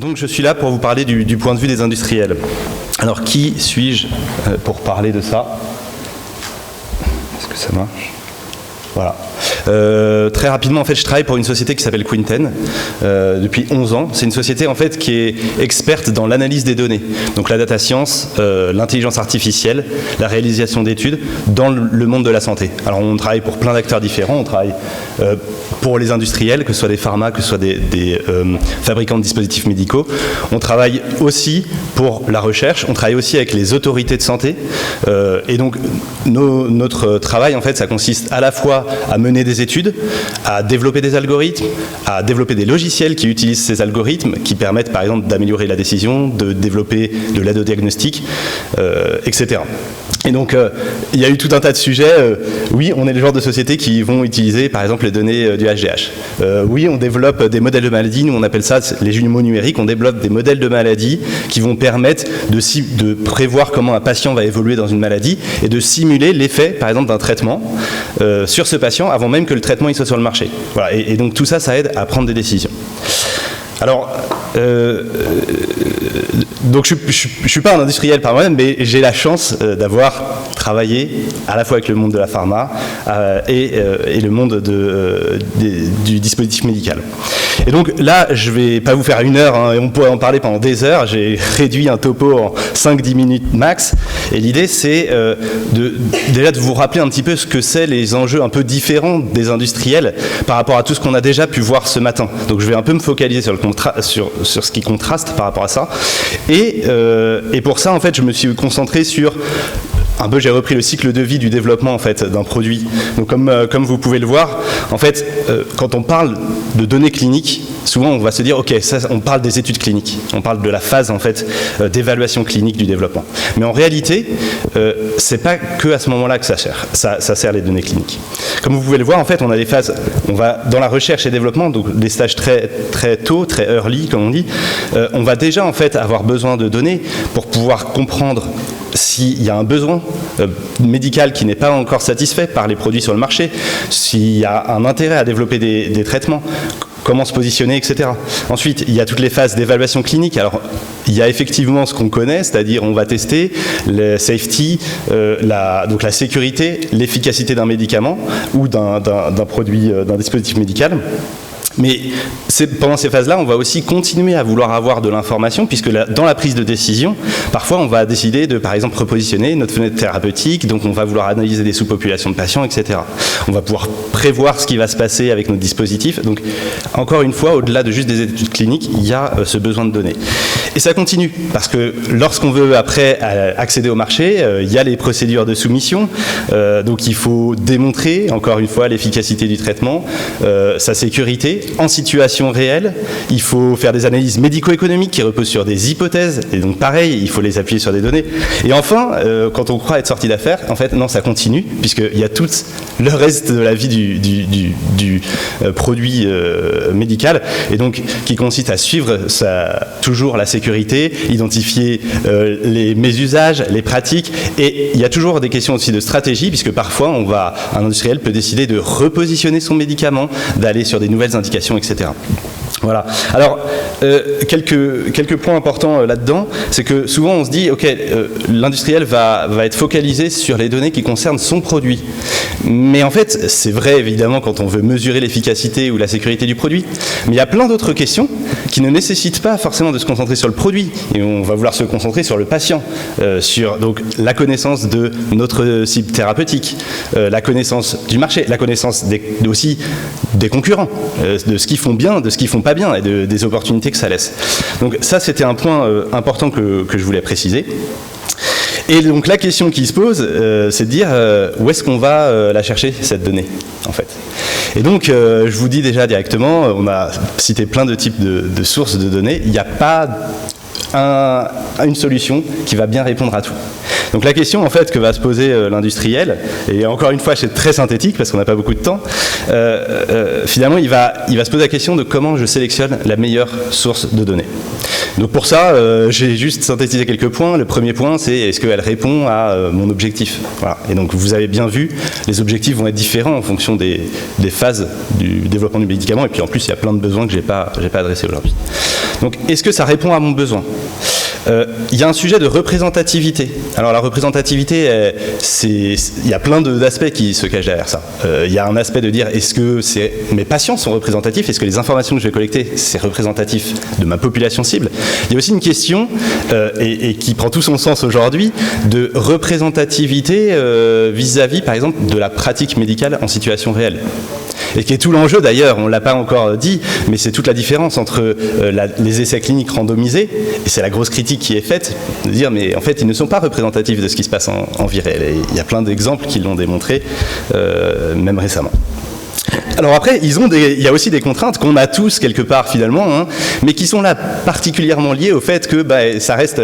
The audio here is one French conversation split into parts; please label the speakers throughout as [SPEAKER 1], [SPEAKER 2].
[SPEAKER 1] Donc je suis là pour vous parler du point de vue des industriels. Alors qui suis-je pour parler de ça? Est-ce que ça marche? Voilà. Très rapidement, en fait, je travaille pour une société qui s'appelle Quinten depuis 11 ans. C'est une société en fait qui est experte dans l'analyse des données, donc la data science, l'intelligence artificielle, la réalisation d'études dans le monde de la santé. Alors on travaille pour plein d'acteurs différents. On travaille pour les industriels, que ce soit des pharma, que ce soit des fabricants de dispositifs médicaux. On travaille aussi pour la recherche. On travaille aussi avec les autorités de santé. Et donc notre travail, en fait, ça consiste à la fois à mener des études, à développer des algorithmes, à développer des logiciels qui utilisent ces algorithmes, qui permettent par exemple d'améliorer la décision, de développer de l'aide au diagnostic, etc. Et donc, il y a eu tout un tas de sujets. Oui, on est le genre de société qui vont utiliser, par exemple, les données du HGH. Oui, on développe des modèles de maladies. Nous, on appelle ça les jumeaux numériques. On développe des modèles de maladies qui vont permettre de prévoir comment un patient va évoluer dans une maladie et de simuler l'effet, par exemple, d'un traitement sur ce patient avant même que le traitement il soit sur le marché. Voilà. Et donc, tout ça, ça aide à prendre des décisions. Alors, donc je suis pas un industriel par moi-même, mais j'ai la chance d'avoir travaillé à la fois avec le monde de la pharma et le monde du dispositif médical. Et donc là, je vais pas vous faire 1 heure, hein, et on pourrait en parler pendant des heures. J'ai réduit un topo en 5-10 minutes max. Et l'idée, c'est déjà de vous rappeler un petit peu ce que c'est les enjeux un peu différents des industriels par rapport à tout ce qu'on a déjà pu voir ce matin. Donc je vais un peu me focaliser sur ce qui contraste par rapport à ça. Et pour ça, en fait, je me suis concentré sur un peu, j'ai repris le cycle de vie du développement en fait d'un produit. Donc comme vous pouvez le voir, en fait, quand on parle de données cliniques, souvent on va se dire ok, ça, on parle des études cliniques, on parle de la phase en fait d'évaluation clinique du développement. Mais en réalité, c'est pas que à ce moment-là que ça sert les données cliniques. Comme vous pouvez le voir, en fait, on a des phases, on va dans la recherche et développement, donc des stages très très tôt, très early comme on dit, on va déjà en fait avoir besoin de données pour pouvoir comprendre s'il y a un besoin médical qui n'est pas encore satisfait par les produits sur le marché, s'il y a un intérêt à développer des traitements, comment se positionner, etc. Ensuite, il y a toutes les phases d'évaluation clinique. Alors, il y a effectivement ce qu'on connaît, c'est-à-dire on va tester le safety, donc la sécurité, l'efficacité d'un médicament ou d'un produit, d'un dispositif médical. Mais pendant ces phases-là, on va aussi continuer à vouloir avoir de l'information, puisque dans la prise de décision, parfois on va décider de, par exemple, repositionner notre fenêtre thérapeutique, donc on va vouloir analyser des sous-populations de patients, etc. On va pouvoir prévoir ce qui va se passer avec notre dispositif. Donc, encore une fois, au-delà de juste des études cliniques, il y a ce besoin de données. Et ça continue, parce que lorsqu'on veut après accéder au marché, il y a les procédures de soumission, donc il faut démontrer, encore une fois, l'efficacité du traitement, sa sécurité, en situation réelle. Il faut faire des analyses médico-économiques qui reposent sur des hypothèses, et donc pareil, il faut les appuyer sur des données. Et enfin, quand on croit être sorti d'affaires, en fait, non, ça continue, puisqu'il y a tout le reste de la vie du produit médical, et donc qui consiste à suivre toujours la sécurité, identifier les mésusages, les pratiques, et il y a toujours des questions aussi de stratégie, puisque parfois un industriel peut décider de repositionner son médicament, d'aller sur des nouvelles indications, etc. Voilà. Alors, quelques points importants là-dedans, c'est que souvent on se dit, ok, l'industriel va être focalisé sur les données qui concernent son produit. Mais en fait, c'est vrai évidemment quand on veut mesurer l'efficacité ou la sécurité du produit, mais il y a plein d'autres questions qui ne nécessitent pas forcément de se concentrer sur le produit. Et on va vouloir se concentrer sur le patient, sur donc la connaissance de notre cible thérapeutique, la connaissance du marché, la connaissance aussi des concurrents, de ce qu'ils font bien, de ce qu'ils font pas bien et des opportunités que ça laisse. Donc ça, c'était un point important que je voulais préciser. Et donc la question qui se pose, c'est de dire où est-ce qu'on va la chercher, cette donnée, en fait. Et donc, je vous dis déjà directement, on a cité plein de types de sources de données, il n'y a pas une solution qui va bien répondre à tout. Donc la question en fait que va se poser l'industriel, et encore une fois c'est très synthétique parce qu'on n'a pas beaucoup de temps, finalement il va se poser la question de comment je sélectionne la meilleure source de données. Donc pour ça, j'ai juste synthétisé quelques points. Le premier point, c'est est-ce qu'elle répond à mon objectif. Voilà. Et donc vous avez bien vu, les objectifs vont être différents en fonction des phases du développement du médicament, et puis en plus il y a plein de besoins que j'ai pas adressés aujourd'hui. Donc, est-ce que ça répond à mon besoin ? Il y a un sujet de représentativité. Alors la représentativité, il y a plein d'aspects qui se cachent derrière ça. Il y a un aspect de dire, est-ce que mes patients sont représentatifs ? Est-ce que les informations que je vais collecter, c'est représentatif de ma population cible ? Il y a aussi une question, et qui prend tout son sens aujourd'hui, de représentativité vis-à-vis, par exemple, de la pratique médicale en situation réelle. Et qui est tout l'enjeu d'ailleurs, on ne l'a pas encore dit, mais c'est toute la différence entre les essais cliniques randomisés, et c'est la grosse critique qui est faite, de dire mais en fait ils ne sont pas représentatifs de ce qui se passe en vie réelle. Et il y a plein d'exemples qui l'ont démontré, même récemment. Alors après, il y a aussi des contraintes qu'on a tous quelque part finalement, hein, mais qui sont là particulièrement liées au fait que ça reste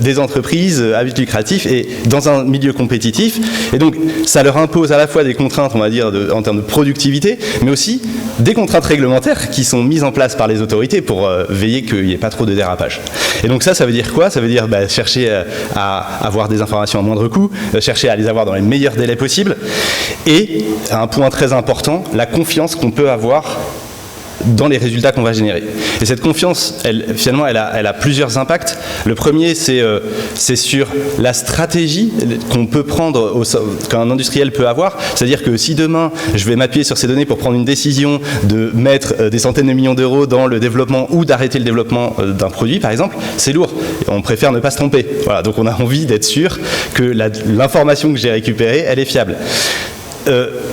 [SPEAKER 1] des entreprises à but lucratif et dans un milieu compétitif. Et donc ça leur impose à la fois des contraintes, on va dire, en termes de productivité, mais aussi des contraintes réglementaires qui sont mises en place par les autorités pour veiller qu'il n'y ait pas trop de dérapage. Et donc ça veut dire quoi ? Ça veut dire chercher à avoir des informations à moindre coût, chercher à les avoir dans les meilleurs délais possibles, et un point très important, la confiance qu'on peut avoir dans les résultats qu'on va générer. Et cette confiance, finalement, elle a plusieurs impacts. Le premier, c'est sur la stratégie qu'on peut prendre, qu'un industriel peut avoir. C'est-à-dire que si demain, je vais m'appuyer sur ces données pour prendre une décision de mettre des centaines de millions d'euros dans le développement ou d'arrêter le développement d'un produit, par exemple, c'est lourd. On préfère ne pas se tromper. Voilà, donc on a envie d'être sûr que l'information que j'ai récupérée, elle est fiable.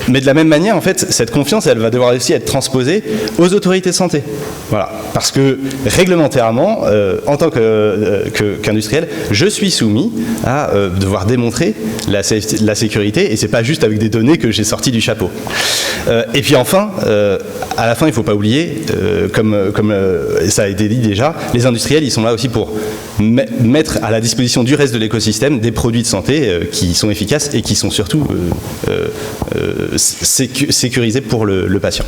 [SPEAKER 1] Mais de la même manière, en fait, cette confiance, elle va devoir aussi être transposée aux autorités de santé. Voilà. Parce que réglementairement, en tant qu'industriel, je suis soumis à devoir démontrer la sécurité, et c'est pas juste avec des données que j'ai sorties du chapeau. Et puis enfin, à la fin, il ne faut pas oublier, comme ça a été dit déjà, les industriels, ils sont là aussi pour mettre à la disposition du reste de l'écosystème des produits de santé qui sont efficaces et qui sont surtout sécurisés pour le patient.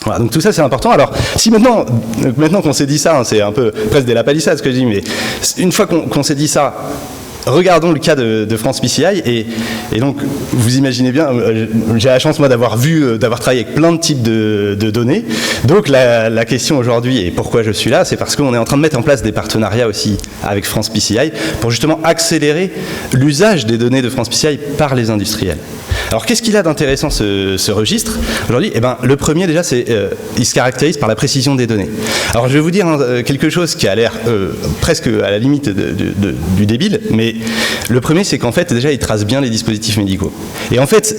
[SPEAKER 1] Voilà, donc tout ça c'est important. Alors, si maintenant qu'on s'est dit ça, hein, c'est un peu presque des lapalissades ce que je dis, mais une fois qu'on s'est dit ça, regardons le cas de France PCI, et donc vous imaginez bien, j'ai la chance moi d'avoir travaillé avec plein de types de données. Donc la question aujourd'hui, et pourquoi je suis là, c'est parce qu'on est en train de mettre en place des partenariats aussi avec France PCI pour justement accélérer l'usage des données de France PCI par les industriels. Alors qu'est-ce qu'il a d'intéressant ce registre aujourd'hui ? Eh ben, le premier déjà, il se caractérise par la précision des données. Alors je vais vous dire quelque chose qui a l'air presque à la limite du débile, mais le premier, c'est qu'en fait, déjà, il trace bien les dispositifs médicaux. Et en fait,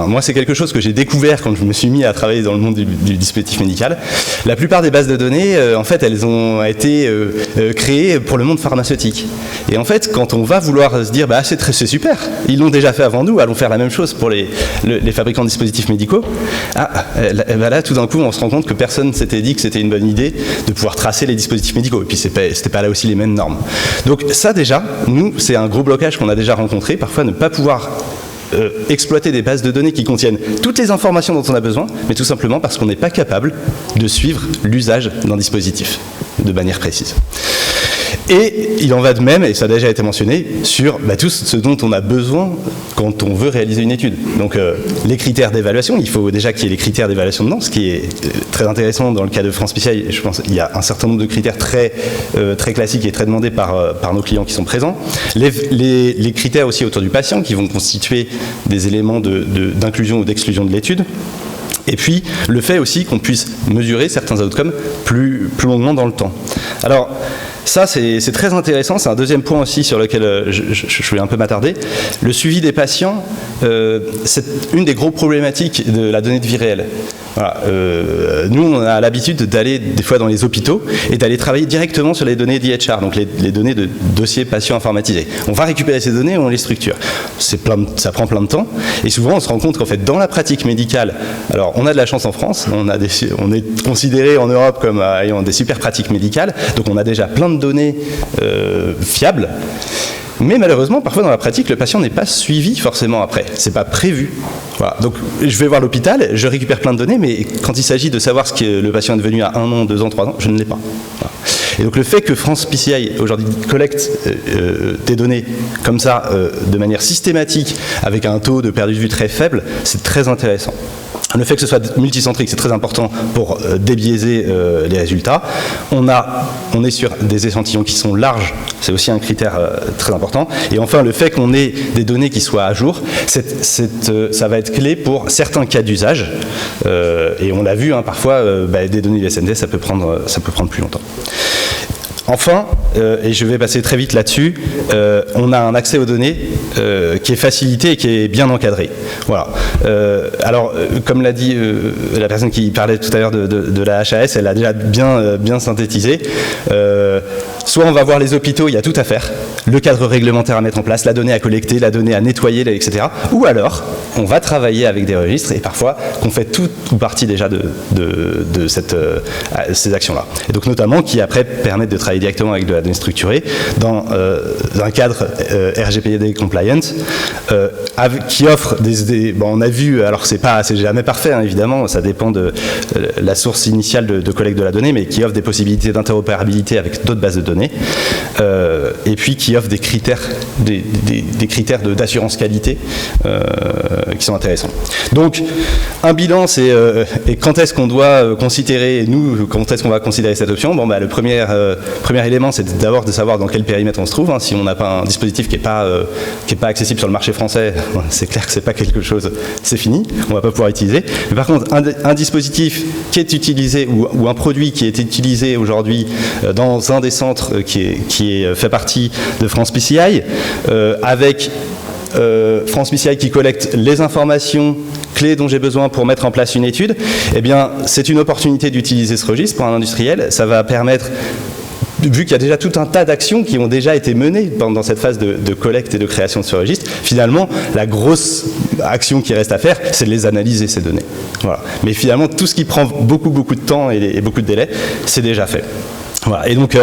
[SPEAKER 1] moi, c'est quelque chose que j'ai découvert quand je me suis mis à travailler dans le monde du dispositif médical. La plupart des bases de données, en fait, elles ont été créées pour le monde pharmaceutique. Et en fait, quand on va vouloir se dire, c'est super, ils l'ont déjà fait avant nous, allons faire la même chose pour les fabricants de dispositifs médicaux. Là, tout d'un coup, on se rend compte que personne s'était dit que c'était une bonne idée de pouvoir tracer les dispositifs médicaux. Et puis, c'était pas là aussi les mêmes normes. Donc ça, déjà, nous, c'est un gros blocage qu'on a déjà rencontré, parfois ne pas pouvoir exploiter des bases de données qui contiennent toutes les informations dont on a besoin, mais tout simplement parce qu'on n'est pas capable de suivre l'usage d'un dispositif de manière précise. Et il en va de même, et ça a déjà été mentionné, sur tout ce dont on a besoin quand on veut réaliser une étude. Donc les critères d'évaluation, il faut déjà qu'il y ait les critères d'évaluation dedans, ce qui est très intéressant dans le cas de France PCI. Je pense qu'il y a un certain nombre de critères très classiques et très demandés par nos clients qui sont présents. Les critères aussi autour du patient qui vont constituer des éléments d'inclusion ou d'exclusion de l'étude. Et puis, le fait aussi qu'on puisse mesurer certains outcomes plus longuement dans le temps. Alors, ça, c'est très intéressant. C'est un deuxième point aussi sur lequel je vais un peu m'attarder. Le suivi des patients, c'est une des grosses problématiques de la donnée de vie réelle. Voilà. Nous, on a l'habitude d'aller des fois dans les hôpitaux et d'aller travailler directement sur les données d'IHR, donc les données de dossiers patients informatisés. On va récupérer ces données et on les structure. Ça prend plein de temps. Et souvent, on se rend compte qu'en fait, dans la pratique médicale, alors on a de la chance en France, on est considéré en Europe comme ayant des super pratiques médicales, donc on a déjà plein de données fiables. Mais malheureusement, parfois dans la pratique, le patient n'est pas suivi forcément après. C'est pas prévu. Voilà. Donc, je vais voir l'hôpital, je récupère plein de données, mais quand il s'agit de savoir ce que le patient est devenu à 1 an, 2 ans, 3 ans, je ne l'ai pas. Voilà. Et donc, le fait que France PCI aujourd'hui collecte des données comme ça, de manière systématique, avec un taux de perdu de vue très faible, c'est très intéressant. Le fait que ce soit multicentrique, c'est très important pour débiaiser les résultats. On est sur des échantillons qui sont larges, c'est aussi un critère très important. Et enfin, le fait qu'on ait des données qui soient à jour, ça va être clé pour certains cas d'usage. Et on l'a vu, hein, parfois, des données du SND, ça peut prendre plus longtemps. Enfin, et je vais passer très vite là-dessus, on a un accès aux données qui est facilité et qui est bien encadré. Voilà. Alors, comme l'a dit la personne qui parlait tout à l'heure de la HAS, elle a déjà bien synthétisé. Soit on va voir les hôpitaux, il y a tout à faire, le cadre réglementaire à mettre en place, la donnée à collecter, la donnée à nettoyer, etc. Ou alors, on va travailler avec des registres et parfois qu'on fait tout ou partie déjà de ces actions-là. Et donc notamment qui après permettent de travailler directement avec de la donnée structurée dans un cadre RGPD compliant qui offre on a vu, alors c'est jamais parfait, hein, évidemment, ça dépend de la source initiale de collecte de la donnée, mais qui offre des possibilités d'interopérabilité avec d'autres bases de données. Et puis qui offre des critères d'assurance qualité qui sont intéressants. Donc un bilan, c'est et quand est-ce qu'on doit considérer, quand est-ce qu'on va considérer cette option? Le premier élément, c'est d'abord de savoir dans quel périmètre on se trouve. Hein. Si on n'a pas un dispositif qui est pas accessible sur le marché français, c'est clair que c'est pas quelque chose, c'est fini, on va pas pouvoir utiliser. Mais par contre, un dispositif qui est utilisé ou un produit qui est utilisé aujourd'hui dans un des centres qui fait partie de France PCI, avec France PCI qui collecte les informations clés dont j'ai besoin pour mettre en place une étude, eh bien, c'est une opportunité d'utiliser ce registre pour un industriel. Ça va permettre, vu qu'il y a déjà tout un tas d'actions qui ont déjà été menées pendant cette phase de collecte et de création de ce registre, finalement, la grosse action qui reste à faire, c'est de les analyser, ces données. Voilà. Mais finalement, tout ce qui prend beaucoup de temps et beaucoup de délai, c'est déjà fait. Voilà. Et donc,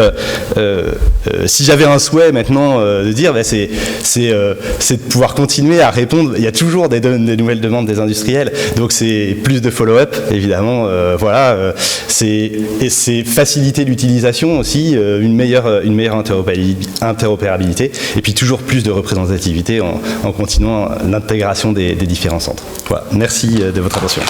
[SPEAKER 1] si j'avais un souhait maintenant de dire, c'est de pouvoir continuer à répondre. Il y a toujours des nouvelles demandes des industriels, donc c'est plus de follow-up, évidemment. C'est faciliter l'utilisation aussi, une meilleure interopérabilité, et puis toujours plus de représentativité en continuant l'intégration des différents centres. Voilà. Merci de votre attention.